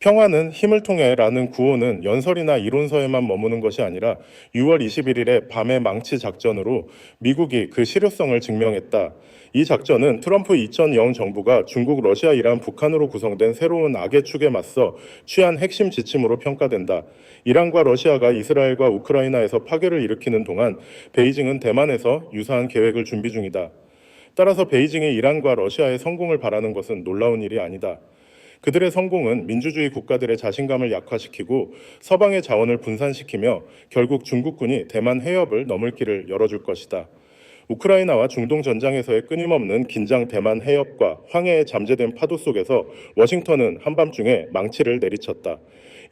평화는 힘을 통해 라는 구호는 연설이나 이론서에만 머무는 것이 아니라 6월 21일에 밤의 망치 작전으로 미국이 그 실효성을 증명했다. 이 작전은 트럼프 2000 정부가 중국, 러시아, 이란, 북한으로 구성된 새로운 악의 축에 맞서 취한 핵심 지침으로 평가된다. 이란과 러시아가 이스라엘과 우크라이나에서 파괴를 일으키는 동안 베이징은 대만에서 유사한 계획을 준비 중이다. 따라서 베이징이 이란과 러시아의 성공을 바라는 것은 놀라운 일이 아니다. 그들의 성공은 민주주의 국가들의 자신감을 약화시키고 서방의 자원을 분산시키며 결국 중국군이 대만 해협을 넘을 길을 열어줄 것이다. 우크라이나와 중동 전장에서의 끊임없는 긴장 대만 해협과 황해에 잠재된 파도 속에서 워싱턴은 한밤중에 망치를 내리쳤다.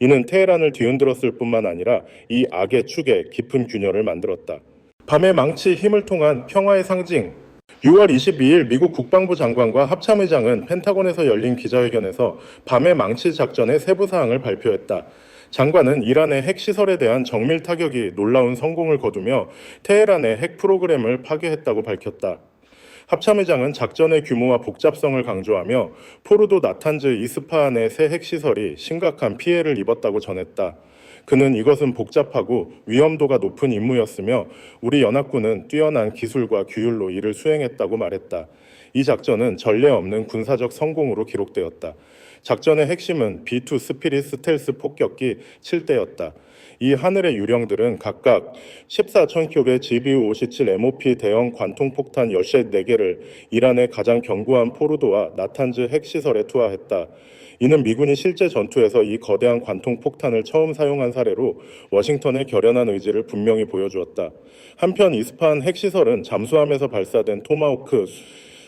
이는 테헤란을 뒤흔들었을 뿐만 아니라 이 악의 축에 깊은 균열을 만들었다. 밤의 망치 힘을 통한 평화의 상징. 6월 22일 미국 국방부 장관과 합참의장은 펜타곤에서 열린 기자회견에서 밤의 망치 작전의 세부 사항을 발표했다. 장관은 이란의 핵시설에 대한 정밀 타격이 놀라운 성공을 거두며 테헤란의 핵 프로그램을 파괴했다고 밝혔다. 합참의장은 작전의 규모와 복잡성을 강조하며 포르도 나탄즈 이스파한의 새 핵시설이 심각한 피해를 입었다고 전했다. 그는 이것은 복잡하고 위험도가 높은 임무였으며 우리 연합군은 뛰어난 기술과 규율로 이를 수행했다고 말했다. 이 작전은 전례 없는 군사적 성공으로 기록되었다. 작전의 핵심은 B2 스피릿 스텔스 폭격기 7대였다. 이 하늘의 유령들은 각각 14,000큐의 GBU-57 MOP 대형 관통폭탄 14개를 이란의 가장 견고한 포르도와 나탄즈 핵시설에 투하했다. 이는 미군이 실제 전투에서 이 거대한 관통폭탄을 처음 사용한 사례로 워싱턴의 결연한 의지를 분명히 보여주었다. 한편 이스파한 핵시설은 잠수함에서 발사된 토마호크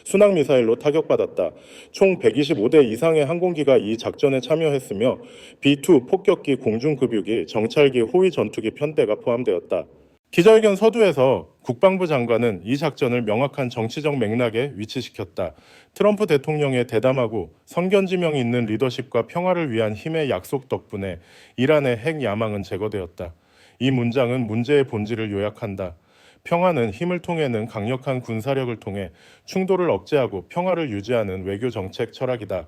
순항미사일로 타격받았다. 총 125대 이상의 항공기가 이 작전에 참여했으며 B2 폭격기 공중급유기, 정찰기, 호위 전투기 편대가 포함되었다. 기자회견 서두에서 국방부 장관은 이 작전을 명확한 정치적 맥락에 위치시켰다. 트럼프 대통령의 대담하고 선견지명이 있는 리더십과 평화를 위한 힘의 약속 덕분에 이란의 핵 야망은 제거되었다. 이 문장은 문제의 본질을 요약한다. 평화는 힘을 통해는 강력한 군사력을 통해 충돌을 억제하고 평화를 유지하는 외교 정책 철학이다.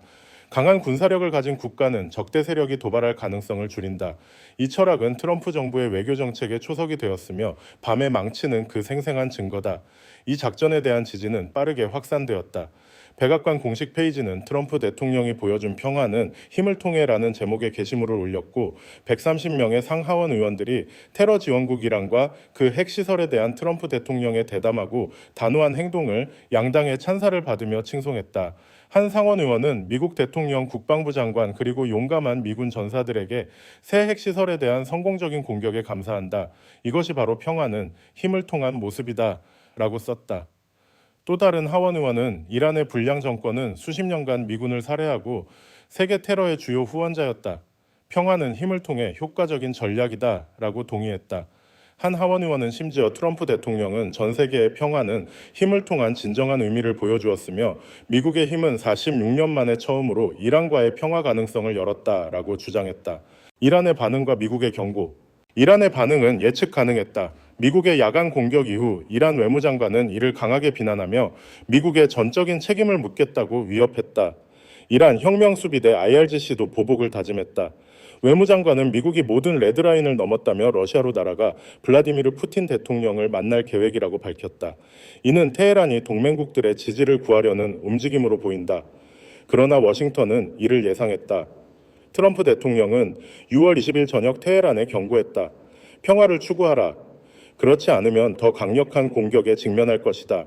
강한 군사력을 가진 국가는 적대 세력이 도발할 가능성을 줄인다. 이 철학은 트럼프 정부의 외교 정책의 초석이 되었으며 밤의 망치는 그 생생한 증거다. 이 작전에 대한 지지는 빠르게 확산되었다. 백악관 공식 페이지는 트럼프 대통령이 보여준 평화는 힘을 통해라는 제목의 게시물을 올렸고 130명의 상하원 의원들이 테러 지원국 이란과 그 핵시설에 대한 트럼프 대통령의 대담하고 단호한 행동을 양당의 찬사를 받으며 칭송했다. 한 상원 의원은 미국 대통령, 국방부 장관 그리고 용감한 미군 전사들에게 새 핵시설에 대한 성공적인 공격에 감사한다. 이것이 바로 평화는 힘을 통한 모습이다. 라고 썼다. 또 다른 하원 의원은 이란의 불량 정권은 수십 년간 미군을 살해하고 세계 테러의 주요 후원자였다. 평화는 힘을 통해 효과적인 전략이다. 라고 동의했다. 한 하원 의원은 심지어 트럼프 대통령은 전 세계의 평화는 힘을 통한 진정한 의미를 보여주었으며 미국의 힘은 46년 만에 처음으로 이란과의 평화 가능성을 열었다라고 주장했다. 이란의 반응과 미국의 경고. 이란의 반응은 예측 가능했다. 미국의 야간 공격 이후 이란 외무장관은 이를 강하게 비난하며 미국의 전적인 책임을 묻겠다고 위협했다. 이란 혁명수비대 IRGC도 보복을 다짐했다. 외무장관은 미국이 모든 레드라인을 넘었다며 러시아로 날아가 블라디미르 푸틴 대통령을 만날 계획이라고 밝혔다. 이는 테헤란이 동맹국들의 지지를 구하려는 움직임으로 보인다. 그러나 워싱턴은 이를 예상했다. 트럼프 대통령은 6월 20일 저녁 테헤란에 경고했다. 평화를 추구하라. 그렇지 않으면 더 강력한 공격에 직면할 것이다.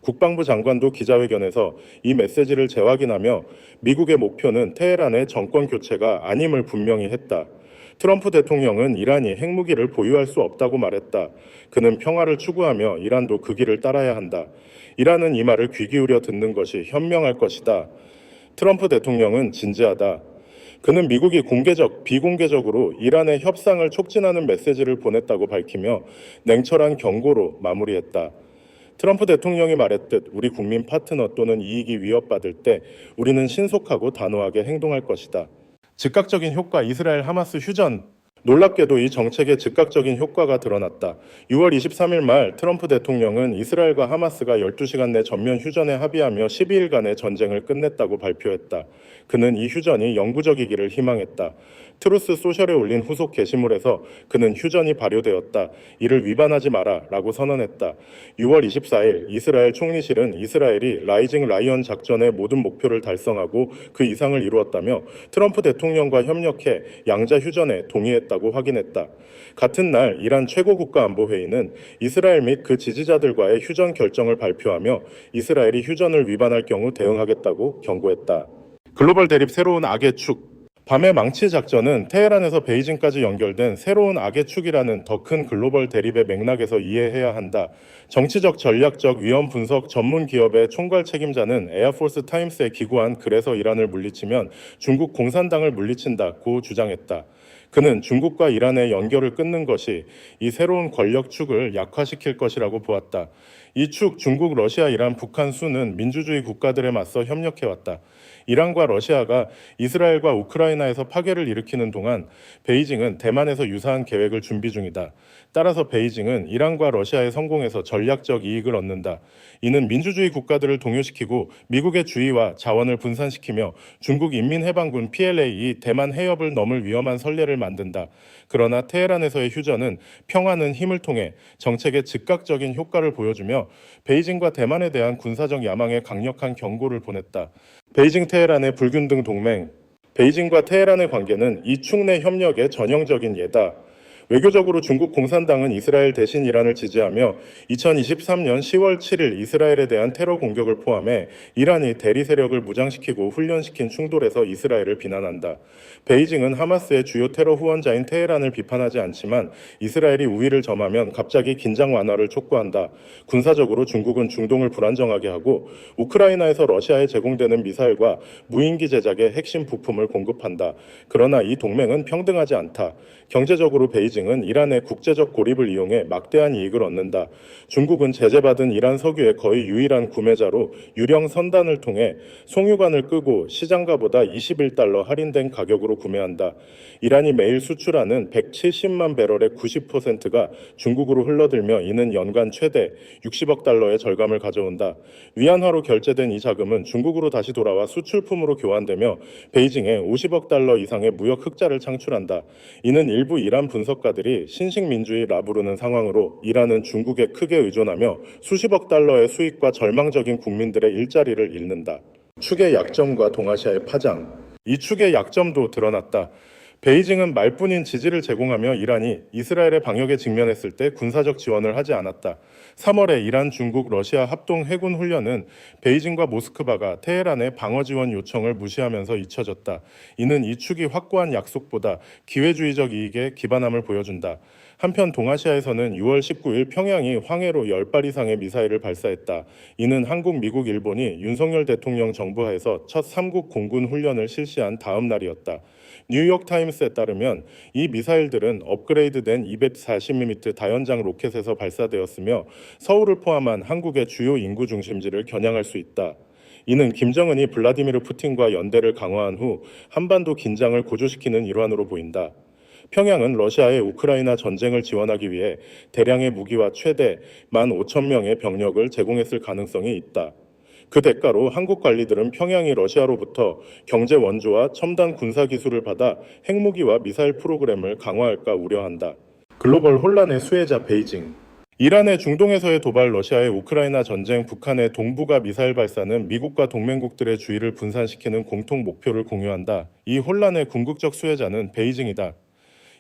국방부 장관도 기자회견에서 이 메시지를 재확인하며 미국의 목표는 테헤란의 정권 교체가 아님을 분명히 했다. 트럼프 대통령은 이란이 핵무기를 보유할 수 없다고 말했다. 그는 평화를 추구하며 이란도 그 길을 따라야 한다. 이란은 이 말을 귀 기울여 듣는 것이 현명할 것이다. 트럼프 대통령은 진지하다. 그는 미국이 공개적, 비공개적으로 이란의 협상을 촉진하는 메시지를 보냈다고 밝히며 냉철한 경고로 마무리했다. 트럼프 대통령이 말했듯 우리 국민 파트너 또는 이익이 위협받을 때 우리는 신속하고 단호하게 행동할 것이다. 즉각적인 효과 이스라엘 하마스 휴전. 놀랍게도 이 정책의 즉각적인 효과가 드러났다. 6월 23일 말 트럼프 대통령은 이스라엘과 하마스가 12시간 내 전면 휴전에 합의하며 12일간의 전쟁을 끝냈다고 발표했다. 그는 이 휴전이 영구적이기를 희망했다. 트루스 소셜에 올린 후속 게시물에서 그는 휴전이 발효되었다. 이를 위반하지 마라 라고 선언했다. 6월 24일 이스라엘 총리실은 이스라엘이 라이징 라이언 작전의 모든 목표를 달성하고 그 이상을 이루었다며 트럼프 대통령과 협력해 양자 휴전에 동의했다고 확인했다. 같은 날 이란 최고국가안보회의는 이스라엘 및 그 지지자들과의 휴전 결정을 발표하며 이스라엘이 휴전을 위반할 경우 대응하겠다고 경고했다. 글로벌 대립 새로운 악의 축. 밤의 망치 작전은 테헤란에서 베이징까지 연결된 새로운 악의 축이라는 더 큰 글로벌 대립의 맥락에서 이해해야 한다. 정치적 전략적 위험 분석 전문 기업의 총괄 책임자는 에어포스 타임스에 기고한 글에서 이란을 물리치면 중국 공산당을 물리친다고 주장했다. 그는 중국과 이란의 연결을 끊는 것이 이 새로운 권력 축을 약화시킬 것이라고 보았다. 이 축 중국, 러시아, 이란, 북한 수는 민주주의 국가들에 맞서 협력해왔다. 이란과 러시아가 이스라엘과 우크라이나에서 파괴를 일으키는 동안 베이징은 대만에서 유사한 계획을 준비 중이다. 따라서 베이징은 이란과 러시아의 성공에서 전략적 이익을 얻는다. 이는 민주주의 국가들을 동요시키고 미국의 주의와 자원을 분산시키며 중국 인민해방군 PLA이 대만 해협을 넘을 위험한 선례를 만든다. 그러나 테헤란에서의 휴전은 평화는 힘을 통해 정책의 즉각적인 효과를 보여주며 베이징과 대만에 대한 군사적 야망에 강력한 경고를 보냈다. 베이징 테헤란의 불균등 동맹. 베이징과 테헤란의 관계는 이 축 내 협력의 전형적인 예다. 외교적으로 중국 공산당은 이스라엘 대신 이란을 지지하며 2023년 10월 7일 이스라엘에 대한 테러 공격을 포함해 이란이 대리 세력을 무장시키고 훈련시킨 충돌에서 이스라엘을 비난한다. 베이징은 하마스의 주요 테러 후원자인 테헤란을 비판하지 않지만 이스라엘이 우위를 점하면 갑자기 긴장 완화를 촉구한다. 군사적으로 중국은 중동을 불안정하게 하고 우크라이나에서 러시아에 제공되는 미사일과 무인기 제작의 핵심 부품을 공급한다. 그러나 이 동맹은 평등하지 않다. 경제적으로 베이징은 이란의 국제적 고립을 이용해 막대한 이익을 얻는다. 중국은 제재받은 이란 석유의 거의 유일한 구매자로 유령 선단을 통해 송유관을 끄고 시장가보다 21달러 할인된 가격으로 구매한다. 이란이 매일 수출하는 170만 배럴의 90%가 중국으로 흘러들며 이는 연간 최대 60억 달러의 절감을 가져온다. 위안화로 결제된 이 자금은 중국으로 다시 돌아와 수출품으로 교환되며 베이징에 50억 달러 이상의 무역 흑자를 창출한다. 이는 일부 이란 분석가들이 신식민주의라 부르는 상황으로 이란은 중국에 크게 의존하며 수십억 달러의 수익과 절망적인 국민들의 일자리를 잃는다. 축의 약점과 동아시아의 파장. 이 축의 약점도 드러났다. 베이징은 말뿐인 지지를 제공하며 이란이 이스라엘의 방역에 직면했을 때 군사적 지원을 하지 않았다. 3월에 이란, 중국, 러시아 합동 해군 훈련은 베이징과 모스크바가 테헤란의 방어 지원 요청을 무시하면서 잊혀졌다. 이는 이 축이 확고한 약속보다 기회주의적 이익에 기반함을 보여준다. 한편 동아시아에서는 6월 19일 평양이 황해로 10발 이상의 미사일을 발사했다. 이는 한국, 미국, 일본이 윤석열 대통령 정부 하에서 첫 3국 공군 훈련을 실시한 다음 날이었다. 뉴욕타임스에 따르면 이 미사일들은 업그레이드된 240mm 다연장 로켓에서 발사되었으며 서울을 포함한 한국의 주요 인구 중심지를 겨냥할 수 있다. 이는 김정은이 블라디미르 푸틴과 연대를 강화한 후 한반도 긴장을 고조시키는 일환으로 보인다. 평양은 러시아의 우크라이나 전쟁을 지원하기 위해 대량의 무기와 최대 15,000명의 병력을 제공했을 가능성이 있다. 그 대가로 한국 관리들은 평양이 러시아로부터 경제 원조와 첨단 군사 기술을 받아 핵무기와 미사일 프로그램을 강화할까 우려한다. 글로벌 혼란의 수혜자 베이징. 이란의 중동에서의 도발, 러시아의 우크라이나 전쟁, 북한의 동북아 미사일 발사는 미국과 동맹국들의 주의를 분산시키는 공통 목표를 공유한다. 이 혼란의 궁극적 수혜자는 베이징이다.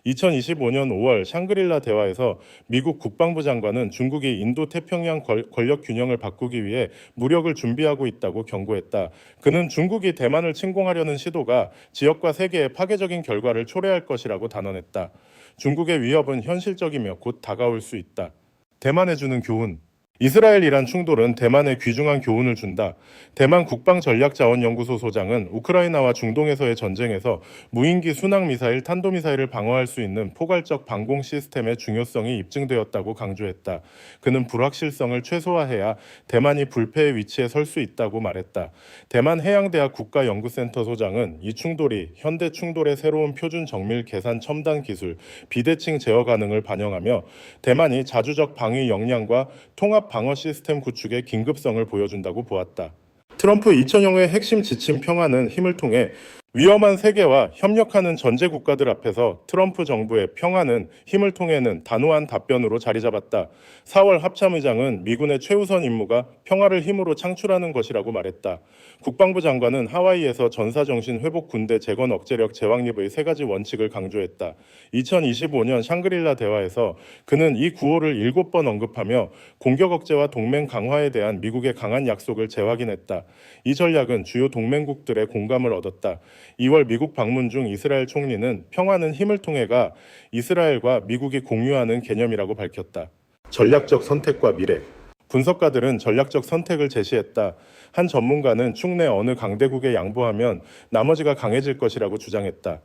2025년 5월 샹그릴라 대화에서 미국 국방부 장관은 중국이 인도태평양 권력 균형을 바꾸기 위해 무력을 준비하고 있다고 경고했다. 그는 중국이 대만을 침공하려는 시도가 지역과 세계에 파괴적인 결과를 초래할 것이라고 단언했다. 중국의 위협은 현실적이며 곧 다가올 수 있다. 대만에 주는 교훈. 이스라엘-이란 충돌은 대만에 귀중한 교훈을 준다. 대만 국방전략자원연구소 소장은 우크라이나와 중동에서의 전쟁에서 무인기 순항미사일, 탄도미사일을 방어할 수 있는 포괄적 방공 시스템의 중요성이 입증되었다고 강조했다. 그는 불확실성을 최소화해야 대만이 불패의 위치에 설 수 있다고 말했다. 대만 해양대학 국가연구센터 소장은 이 충돌이 현대 충돌의 새로운 표준 정밀 계산 첨단 기술, 비대칭 제어 가능을 반영하며 대만이 자주적 방위 역량과 통합 방어 시스템 구축의 긴급성을 보여준다고 보았다. 트럼프 2000형의 핵심 지침 평화는 힘을 통해 위험한 세계와 협력하는 전제 국가들 앞에서 트럼프 정부의 평화는 힘을 통해는 단호한 답변으로 자리 잡았다. 4월 합참의장은 미군의 최우선 임무가 평화를 힘으로 창출하는 것이라고 말했다. 국방부 장관은 하와이에서 전사정신 회복 군대 재건 억제력 재확립의 세 가지 원칙을 강조했다. 2025년 샹그릴라 대화에서 그는 이 구호를 7번 언급하며 공격 억제와 동맹 강화에 대한 미국의 강한 약속을 재확인했다. 이 전략은 주요 동맹국들의 공감을 얻었다. 2월 미국 방문 중 이스라엘 총리는 평화는 힘을 통해가 이스라엘과 미국이 공유하는 개념이라고 밝혔다. 전략적 선택과 미래. 분석가들은 전략적 선택을 제시했다. 한 전문가는 축내 어느 강대국에 양보하면 나머지가 강해질 것이라고 주장했다.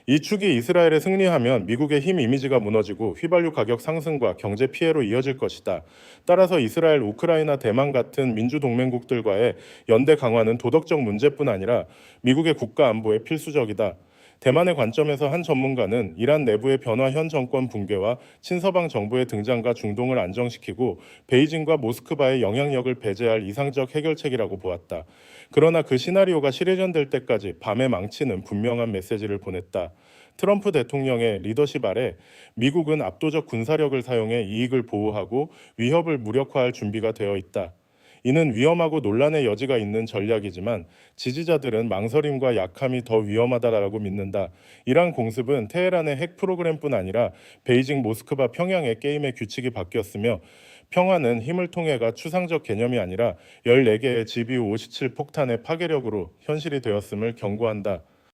이 축이 이스라엘에 승리하면 미국의 힘 이미지가 무너지고 휘발유 가격 상승과 경제 피해로 이어질 것이다. 따라서 이스라엘, 우크라이나, 대만 같은 민주동맹국들과의 연대 강화는 도덕적 문제뿐 아니라 미국의 국가 안보에 필수적이다. 대만의 관점에서 한 전문가는 이란 내부의 변화 현 정권 붕괴와 친서방 정부의 등장과 중동을 안정시키고 베이징과 모스크바의 영향력을 배제할 이상적 해결책이라고 보았다. 그러나 그 시나리오가 실현될 때까지 밤의 망치는 분명한 메시지를 보냈다. 트럼프 대통령의 리더십 아래 미국은 압도적 군사력을 사용해 이익을 보호하고 위협을 무력화할 준비가 되어 있다. 이는 위험하고 논란의 여지가 있는 전략이지만 지지자들은 망설임과 약함이 더 위험하다라고 믿는다. 이러한 공습은 테헤란의 핵 프로그램뿐 아니라 베이징, 모스크바, 평양의 게임의 규칙이 바뀌었으며 평화는 힘을 통해가 추상적 개념이 아니라 14개의 GBU-57 폭탄의 파괴력으로 현실이 되었음을 경고한다.